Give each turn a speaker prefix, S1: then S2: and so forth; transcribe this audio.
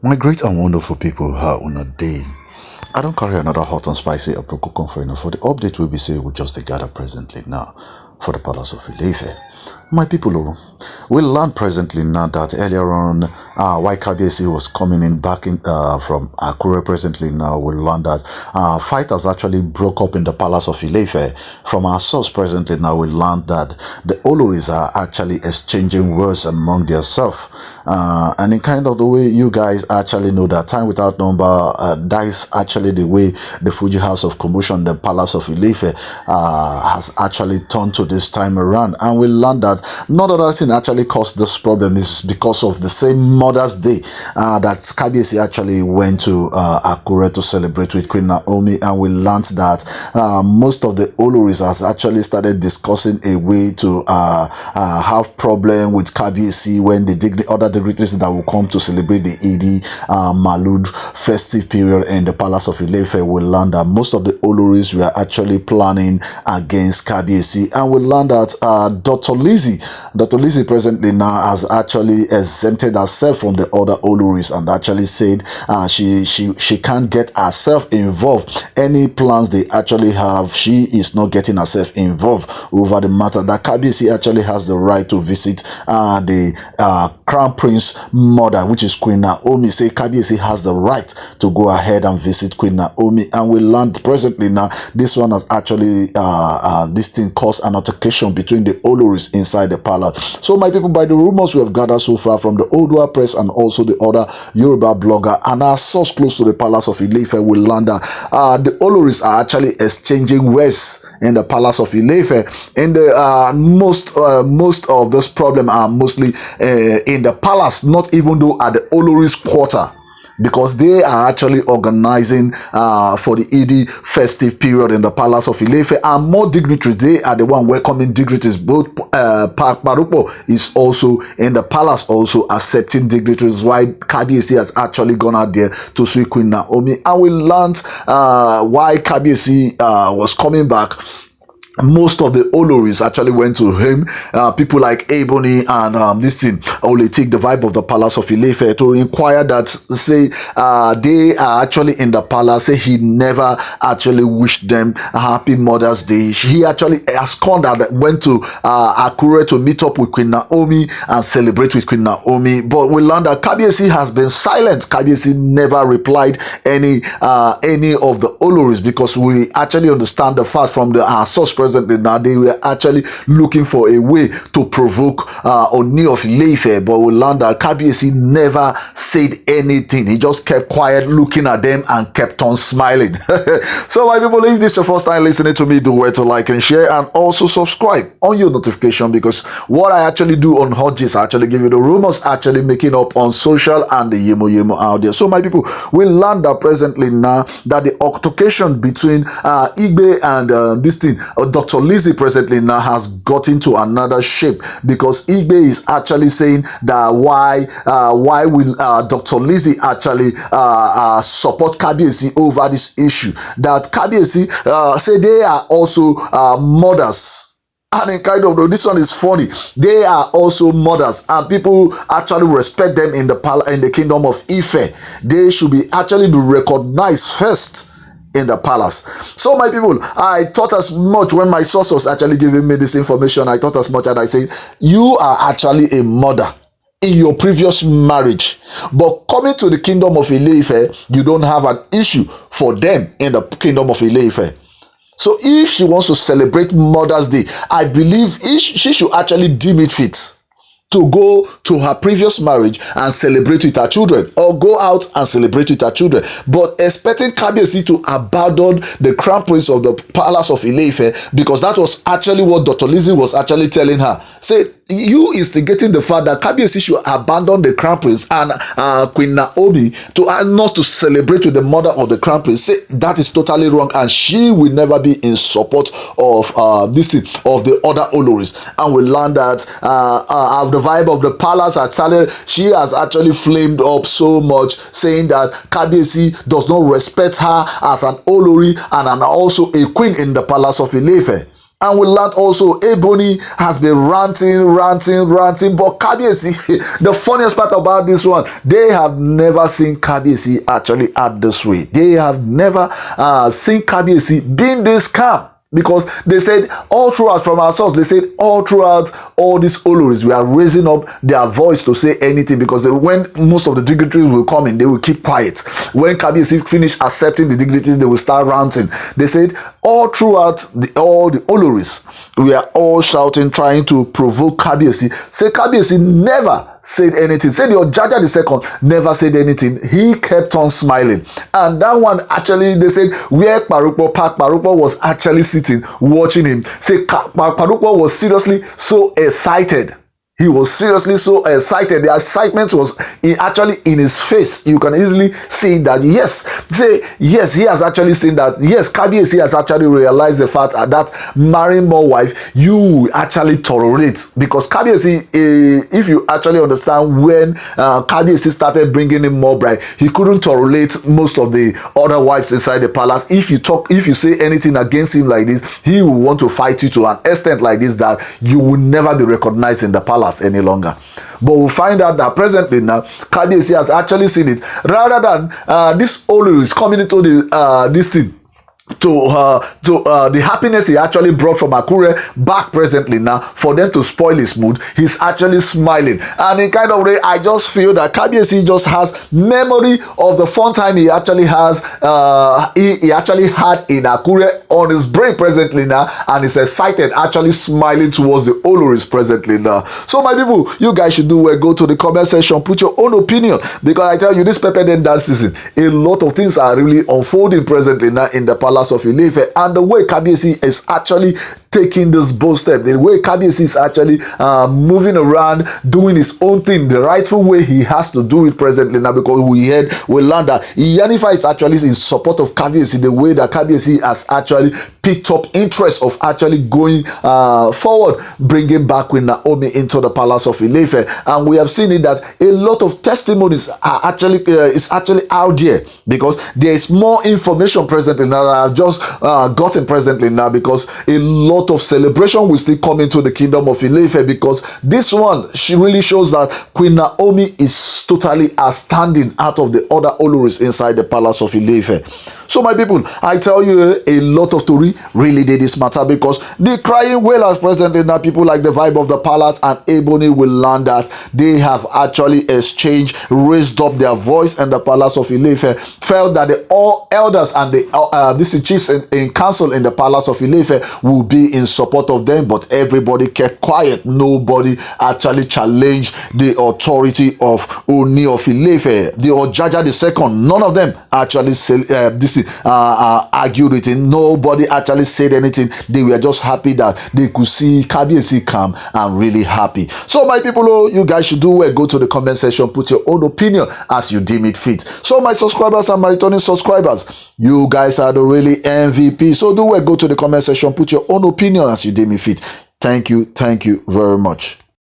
S1: My great and wonderful people, how on a day. I don't carry another hot and spicy apricot for the update will be say we just gather presently now for the palace of ile ife. My people, we learned presently now that earlier on, why KBC was coming in back in from Akure presently now, we learned that fighters actually broke up in the palace of ile ife. From our source presently now, we learned that the Oloris are actually exchanging words among themselves. And in kind of the way you guys actually know that time without number, that is actually the way the Fuji House of Commotion, the palace of ile ife, has actually turned to this time around. And we learned that not other thing actually caused this problem is because of the same Mother's Day that KBC actually went to Akure to celebrate with Queen Naomi, and we learned that most of the Oloris has actually started discussing a way to have problem with KBC when the other dignitaries that will come to celebrate the Idi Malud festive period in the palace of ile ife. We learned that most of the Oloris were actually planning against KBC, and we learned that Dr. Lizzie presently now has actually exempted herself from the other Oloris and actually said she can't get herself involved. Any plans they actually have, she is not getting herself involved over the matter. That KBC actually has the right to visit the Crown Prince mother, which is Queen Naomi. Say KBC has the right to go ahead and visit Queen Naomi, and we learned presently now this one has actually this thing caused an altercation between the Oloris inside the palace. So my people, by the rumors we have gathered so far from the Oduwa press and also the other Yoruba blogger and our source close to the palace of ile ife, we learned that the Oloris are actually exchanging words in the palace of ile ife. And the most of this problem are mostly in the palace, not even though at the Oloris quarter, because they are actually organizing for the Idi festive period in the palace of ile ife, and more dignitaries, they are the one welcoming dignitaries. Both Parupo is also in the palace, also accepting dignitaries, why KBC has actually gone out there to see Queen Naomi. And we learned why KBC was coming back. Most of the Oloris actually went to him, people like Ebony and this thing only take the vibe of the palace of ile ife to inquire that, say they are actually in the palace. Say he never actually wished them a happy Mother's Day. He actually absconded and went to Akure to meet up with Queen Naomi and celebrate with Queen Naomi. But we learned that KBC has been silent. KBC never replied any of the Oloris, because we actually understand the fact from the source presently now they were actually looking for a way to provoke Ooni of Ife, but we learned that KBC never said anything. He just kept quiet, looking at them and kept on smiling. So my people, if this is your first time listening to me, do well to like and share and also subscribe on your notification, because what I actually do on Hot Gist, I actually give you the rumors actually making up on social and the yemo out there. So my people, we learned that presently now that the altercation between Igbe and this thing, Dr. Lizzie presently now has got into another shape, because Igbe is actually saying that why will Dr. Lizzie actually support KBC over this issue, that KBC say they are also mothers. And in kind of, this one is funny, they are also mothers and people actually respect them in the kingdom of Ife. They should be actually be recognized first in the palace. So my people, I thought as much when my source was actually giving me this information. I thought as much, and I said, you are actually a mother in your previous marriage, but coming to the kingdom of ile ife, you don't have an issue for them in the kingdom of ile ife. So if she wants to celebrate Mother's Day, I believe she should actually deem it fit to go to her previous marriage and celebrate with her children, or go out and celebrate with her children. But expecting KBC to abandon the crown prince of the palace of ile ife, because that was actually what Dr. Lizzie was actually telling her. Say, you instigating the fact that KBC should abandon the crown prince and Queen Naomi to not to celebrate with the mother of the crown prince. Say that is totally wrong, and she will never be in support of this thing of the other Oloris. And we learned that of the vibe of the palace at Saleh, she has actually flamed up so much, saying that KBC does not respect her as an Olori and also a queen in the palace of ile ife. And we learned also Ebony has been ranting. But Kabiyesi, the funniest part about this one, they have never seen Kabiyesi actually act this way. They have never seen Kabiyesi being this calm. Because they said all throughout, from our source, they said all throughout all these Oloris, we are raising up their voice to say anything, because when most of the dignitaries will come in, they will keep quiet. When Kabiyesi finish accepting the dignities, they will start ranting. They said all throughout all the Oloris, we are all shouting, trying to provoke Kabiyesi. Say Kabiyesi never said anything. Say the Ojaja the second never said anything. He kept on smiling. And that one actually, they said where Parukpo was actually sitting watching him. Say Parukpo was seriously so excited. He was seriously so excited. The excitement was actually in his face. You can easily see that, yes, he has actually seen that, yes, Kabiyesi has actually realized the fact that marrying more wife, you actually tolerate. Because Kabiyesi, if you actually understand, when Kabiyesi started bringing in more bride, he couldn't tolerate most of the other wives inside the palace. If you say anything against him like this, he will want to fight you to an extent like this that you will never be recognized in the palace any longer. But we'll find out that presently now, Kabiyesi has actually seen it. Rather than this Olori is coming into this thing to the happiness he actually brought from Akure back presently now, for them to spoil his mood, he's actually smiling. And in kind of way, I just feel that Kabiyesi just has memory of the fun time he actually has he actually had in Akure on his brain presently now, and is excited, actually smiling towards the Oloris presently now. So my people, you guys should do well. Go to the comment section, put your own opinion, because I tell you, this Pepper Den dance season, a lot of things are really unfolding presently now in the Palace of ile Ife, and the way Kabiyesi is actually taking this bold step, the way Kabiyesi is actually moving around, doing his own thing, the rightful way he has to do it presently now, because we learned that Yanifa is actually in support of Kabiyesi, the way that Kabiyesi has actually picked up interest of actually going forward, bringing back Queen Naomi into the Palace of ile Ife. And we have seen it that a lot of testimonies are actually is actually out there, because there is more information presently now that I've just gotten presently now, because a lot of celebration will still come into the kingdom of ile Ife, because this one, she really shows that Queen Naomi is totally outstanding out of the other Oloris inside the Palace of ile Ife. So my people, I tell you, a lot of story really did this matter, because the crying wailers presently now, people like the Vibe of the Palace and Ebony, will learn that they have actually raised up their voice, and the Palace of ile Ife felt that the all elders and the chiefs in council in the Palace of ile Ife will be in support of them, but everybody kept quiet. Nobody actually challenged the authority of Ooni of Ife, the Ojaja the second. None of them actually argued with it. Nobody actually said anything. They were just happy that they could see Kabiyesi calm and really happy. So my people, you guys should do well. Go to the comment section, put your own opinion as you deem it fit. So my subscribers and my returning subscribers, you guys are the really MVP. So do well. Go to the comment section, put your own opinion as you deem it fit. Thank you very much.